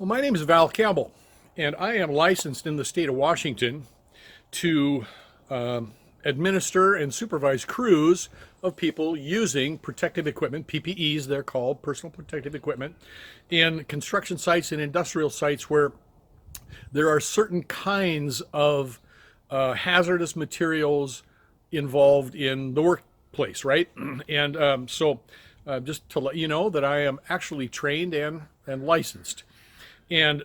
Well, my name is Val Campbell, and I am licensed in the state of Washington to administer and supervise crews of people using protective equipment, PPEs, they're called, personal protective equipment, in construction sites and industrial sites where there are certain kinds of hazardous materials involved in the workplace, right? And just to let you know that I am actually trained and licensed. And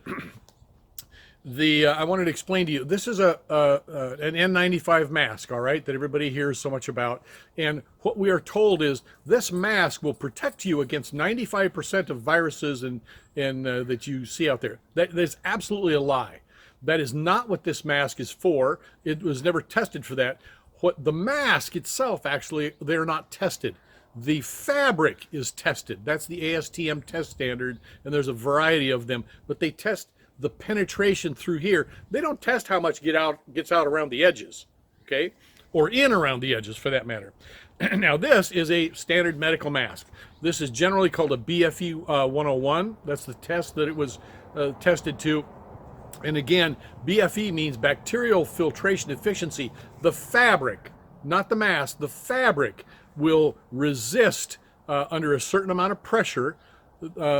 I wanted to explain to you, this is an N95 mask, all right, that everybody hears so much about. And what we are told is this mask will protect you against 95% of viruses and that you see out there. That is absolutely a lie. That is not what this mask is for. It was never tested for that. What the mask itself, actually, they're not tested. The fabric is tested. That's the ASTM test standard, and there's a variety of them, but they test the penetration through here. They don't test how much gets out around the edges, okay? Or in around the edges, for that matter. Now, this is a standard medical mask. This is generally called a BFE 101. That's the test that it was tested to. And again, BFE means bacterial filtration efficiency. The fabric, not the mask, the fabric will resist under a certain amount of pressure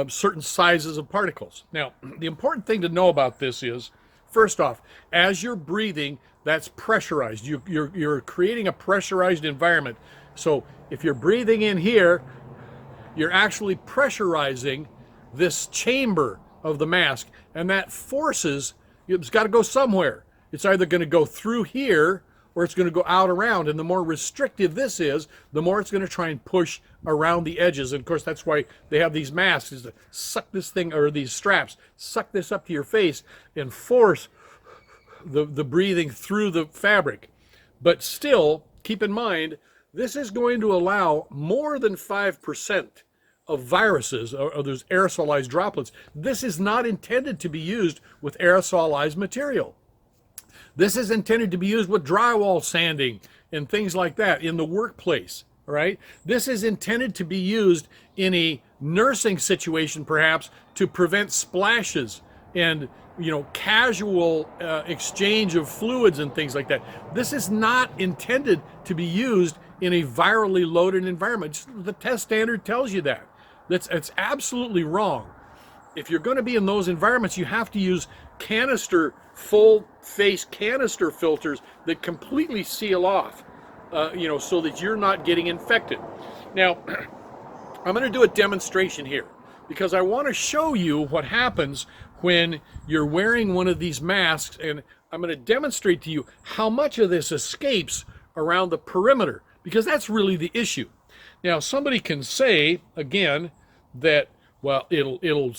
certain sizes of particles. Now, the important thing to know about this is, first off, as you're breathing, that's pressurized. You're creating a pressurized environment. So if you're breathing in here, you're actually pressurizing this chamber of the mask, and that forces, it's got to go somewhere. It's either going to go through here or it's going to go out around, and the more restrictive this is, the more it's going to try and push around the edges. And of course, that's why they have these masks, is to suck this thing, or these straps, suck this up to your face and force the breathing through the fabric. But still, keep in mind, this is going to allow more than 5% of viruses, or those aerosolized droplets. This is not intended to be used with aerosolized material. This is intended to be used with drywall sanding and things like that in the workplace, all right? This is intended to be used in a nursing situation, perhaps, to prevent splashes and, casual exchange of fluids and things like that. This is not intended to be used in a virally loaded environment. The test standard tells you that. It's absolutely wrong. If you're going to be in those environments, you have to use full face canister filters that completely seal off, so that you're not getting infected. Now, I'm going to do a demonstration here because I want to show you what happens when you're wearing one of these masks, and I'm going to demonstrate to you how much of this escapes around the perimeter, because that's really the issue. Now, somebody can say, again, that, well, it'll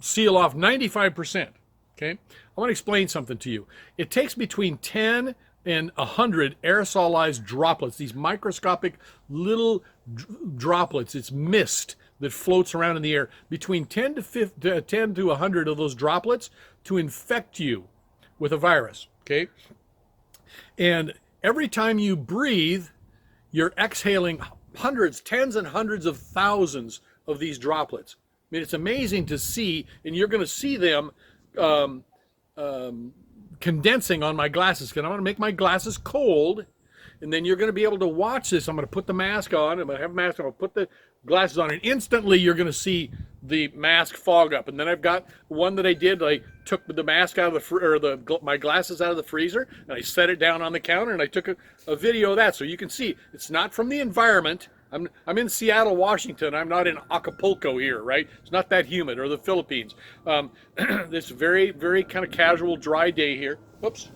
seal off 95%, okay? I want to explain something to you. It takes between 10 and 100 aerosolized droplets, these microscopic little droplets. It's mist that floats around in the air. Between 10 to 100 of those droplets to infect you with a virus, okay? And every time you breathe, you're exhaling hundreds, tens and hundreds of thousands of these droplets. I mean, it's amazing to see, and you're going to see them condensing on my glasses, because I'm going to make my glasses cold, and then you're going to be able to watch this. I'm going to put the mask on. I'm going to have a mask on. I'll put the glasses on, and instantly you're going to see the mask fog up. And then I've got one that I did. I took the mask out of my glasses out of the freezer, and I set it down on the counter, and I took a video of that, so you can see it's not from the environment. I'm in Seattle, Washington. I'm not in Acapulco here, right? It's not that humid, or the Philippines. This very, very kind of casual, dry day here. Whoops.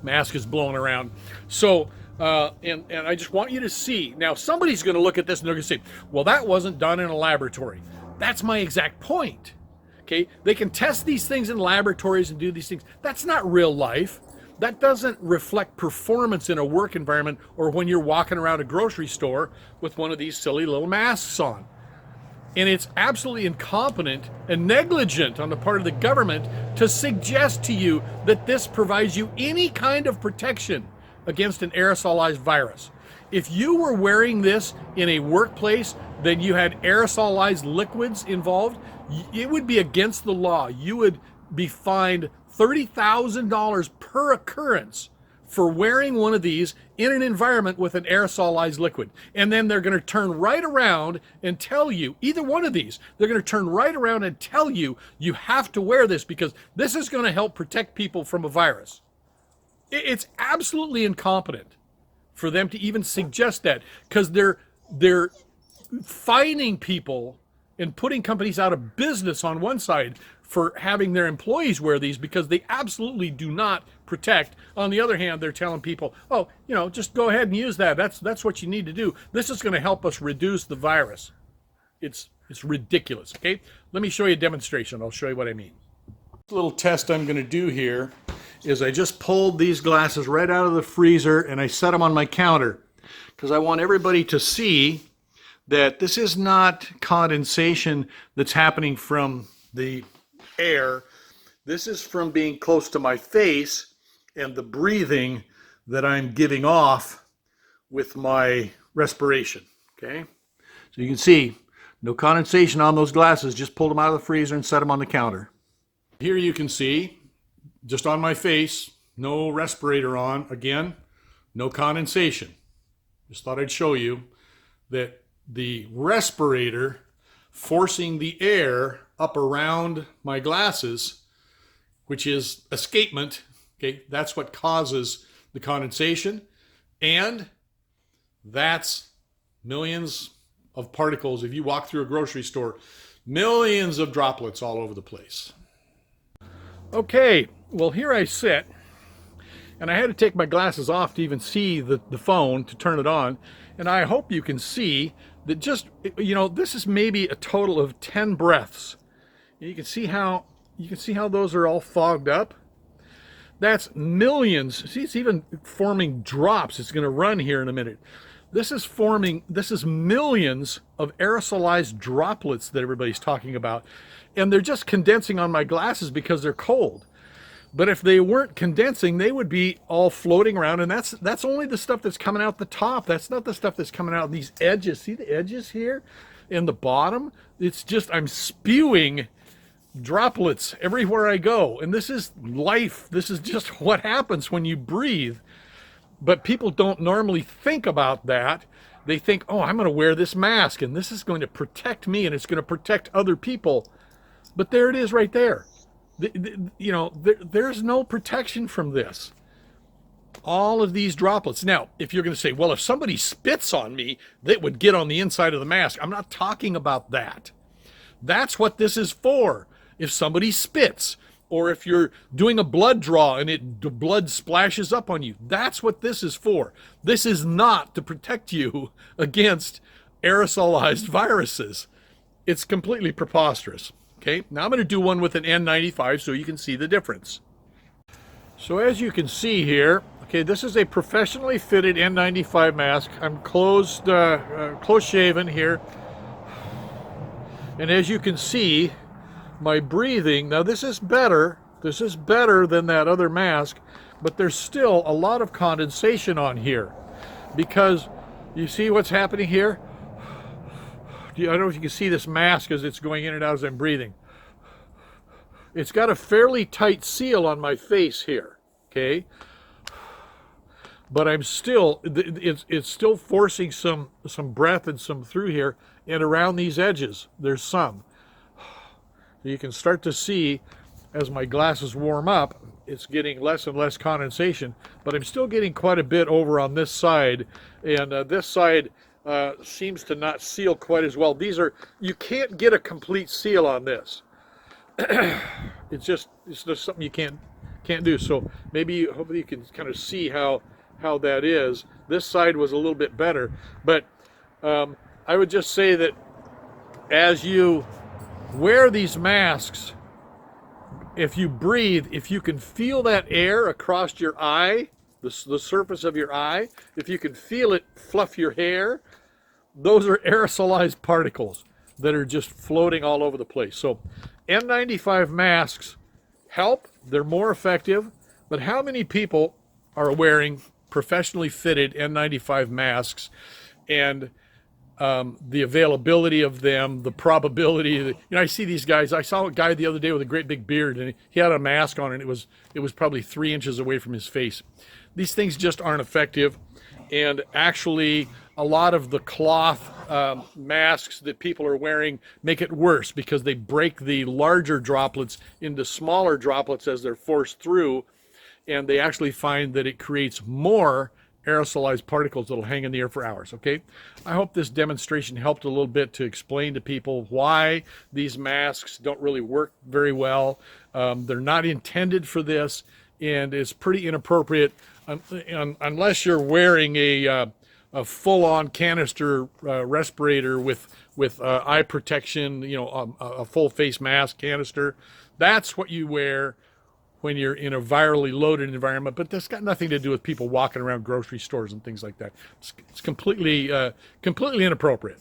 Mask is blowing around. So, and I just want you to see. Now, somebody's going to look at this and they're going to say, well, that wasn't done in a laboratory. That's my exact point. Okay? They can test these things in laboratories and do these things. That's not real life. That doesn't reflect performance in a work environment or when you're walking around a grocery store with one of these silly little masks on. And it's absolutely incompetent and negligent on the part of the government to suggest to you that this provides you any kind of protection against an aerosolized virus. If you were wearing this in a workplace then you had aerosolized liquids involved, it would be against the law. You would be fined $30,000 per occurrence for wearing one of these in an environment with an aerosolized liquid. And then they're going to turn right around and tell you, either one of these, they're going to turn right around and tell you, you have to wear this because this is going to help protect people from a virus. It's absolutely incompetent for them to even suggest that, because they're fining people and putting companies out of business on one side for having their employees wear these because they absolutely do not protect. On the other hand, they're telling people, oh, just go ahead and use that. That's what you need to do. This is going to help us reduce the virus. It's ridiculous, okay? Let me show you a demonstration. I'll show you what I mean. This little test I'm going to do here is I just pulled these glasses right out of the freezer and I set them on my counter because I want everybody to see that this is not condensation that's happening from the air. This is from being close to my face and the breathing that I'm giving off with my respiration, okay? So you can see no condensation on those glasses, just pulled them out of the freezer and set them on the counter. Here you can see, just on my face, no respirator on, again, no condensation. Just thought I'd show you that the respirator forcing the air up around my glasses, which is escapement, okay, that's what causes the condensation, and that's millions of particles. If you walk through a grocery store, millions of droplets all over the place. Okay, well, here I sit, and I had to take my glasses off to even see the phone to turn it on, and I hope you can see that just, this is maybe a total of 10 breaths. You can see how those are all fogged up. That's millions. See, it's even forming drops. It's going to run here in a minute. This is millions of aerosolized droplets that everybody's talking about. And they're just condensing on my glasses because they're cold. But if they weren't condensing, they would be all floating around, and that's only the stuff that's coming out the top. That's not the stuff that's coming out these edges. See the edges here in the bottom? It's just, I'm spewing droplets everywhere I go. And this is life. This is just what happens when you breathe. But people don't normally think about that. They think, oh, I'm going to wear this mask, and this is going to protect me, and it's going to protect other people. But there it is right there. There's no protection from this. All of these droplets. Now, if you're going to say, well, if somebody spits on me, that would get on the inside of the mask. I'm not talking about that. That's what this is for. If somebody spits, or if you're doing a blood draw and the blood splashes up on you, that's what this is for. This is not to protect you against aerosolized viruses. It's completely preposterous. Okay, now I'm going to do one with an N95 so you can see the difference. So as you can see here, okay, this is a professionally fitted N95 mask. I'm close shaven here. And as you can see, my breathing, now this is better than that other mask, but there's still a lot of condensation on here because you see what's happening here? I don't know if you can see this mask as it's going in and out as I'm breathing. It's got a fairly tight seal on my face here, okay? But I'm still, it's still forcing some breath and some through here, and around these edges, there's some. You can start to see as my glasses warm up, it's getting less and less condensation, but I'm still getting quite a bit over on this side, and this side seems to not seal quite as well. You can't get a complete seal on this. It's just something you can't do. So hopefully you can kind of see how that is. This side was a little bit better, but I would just say that as you wear these masks, if you breathe, if you can feel that air across your eye, the surface of your eye, if you can feel it fluff your hair, those are aerosolized particles that are just floating all over the place. So N95 masks help, they're more effective, but how many people are wearing professionally fitted N95 masks? And the availability of them, the probability that, I see these guys. I saw a guy the other day with a great big beard, and he had a mask on, and it was probably 3 inches away from his face. These things just aren't effective, and actually, a lot of the cloth masks that people are wearing make it worse because they break the larger droplets into smaller droplets as they're forced through, and they actually find that it creates more aerosolized particles that'll hang in the air for hours. Okay, I hope this demonstration helped a little bit to explain to people why these masks don't really work very well. They're not intended for this, and it's pretty inappropriate unless you're wearing a full-on canister respirator with eye protection, a full face mask canister. That's what you wear when you're in a virally loaded environment, but that's got nothing to do with people walking around grocery stores and things like that. It's completely inappropriate.